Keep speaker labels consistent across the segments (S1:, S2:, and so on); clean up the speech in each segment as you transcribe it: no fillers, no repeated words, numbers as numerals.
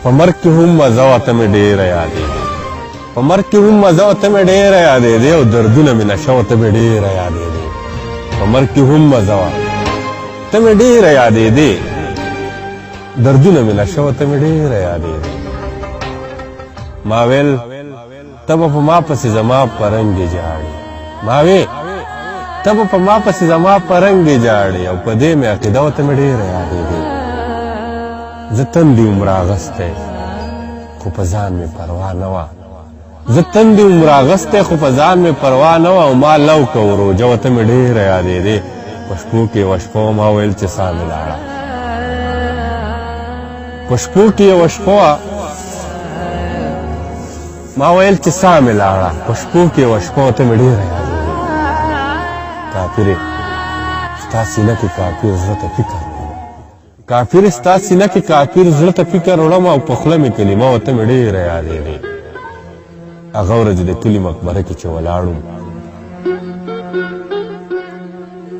S1: په مرګ کې هم مزه وه ته مې ډېره یادېدې په مرګ کې هم مزه وه ته مې ډېره یادېدې او دردونه مې نشه وه ته مې ډېره یادېدې په مرګ کې هم مزه وه ته مې ډېره یادېدې دردونه مې نشه وه ته مې ډېره یادېدې ما ویل ته به په ما پسې زما په رنګې ژاړې ما وې ته به په ما پسې زما په رنګې ژاړې او په دې مې عقیده وه ته مې ډېره یادېدې زه تندې وم راغستی خو په ځان مې پروا نه وه زه تندې وم راغستی خو په ځان مې پروا نه وه او ما لو که وروجه وه ته مې ډېره یادېدې په شپو کې یوه شپه وه ما ویل چې ساه مې لاړه په شپو کې یوه شپه وه ما ویل چې ساه مې لاړه په شپو کې یوه شپه وه ته مې ډېره یادېدې کافرې ستا سینه کې کافر زړه ته فکر کافر ستا سینه کې کافر زړه ته فکر وړم او په خوله مې کلمه وه ته مې ډېره یادېدې هغه ورځې د کلي مقبره کې چې ولاړم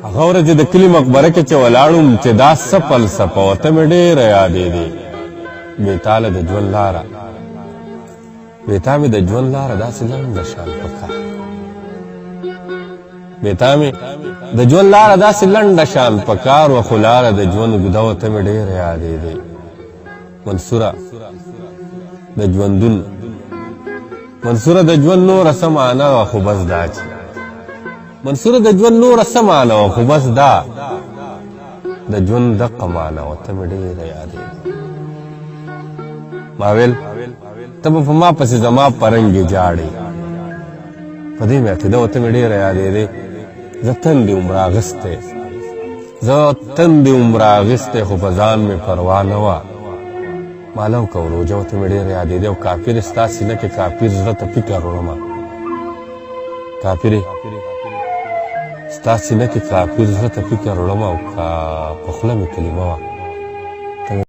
S1: هغه ورځې د کلي مقبره کې چې ولاړم چې دا څه فلسفه وه ته مې ډېره یادېدې بېتاله د ژوند لاره بېتا مې د ژوند لاره داسې لنډه شان پکار بېتا مې د ژوند لاره داسې لنډه شان پکار وه خو لاره د ژوند اوږده وه ته مې ډېره یادېدې منصوره د ژوندون منصوره د ژوند نوره څه معنا وه خو بس دا چې منصوره د ژوند نوره څه معنا وه خو بس دا د ژوند دقه معنا وه ته مې ډېره یادېدې ما ویل ته به په ما پسې زما په رنګې ژاړې په دې مې عقیده وه ته مې ډېره یادېدې زه تندې وم راغستی زه تندې وم راغستی خو په ځان مې پروا نه وه ما لو که وروجه وه ته مې ډېره یادېدې او کافرې ستا سینه کې کافر زړه ته فکر وړمه کافرې ستا سینه کې کافر زړه ته فکر وړمه او په خوله مې کلمه وه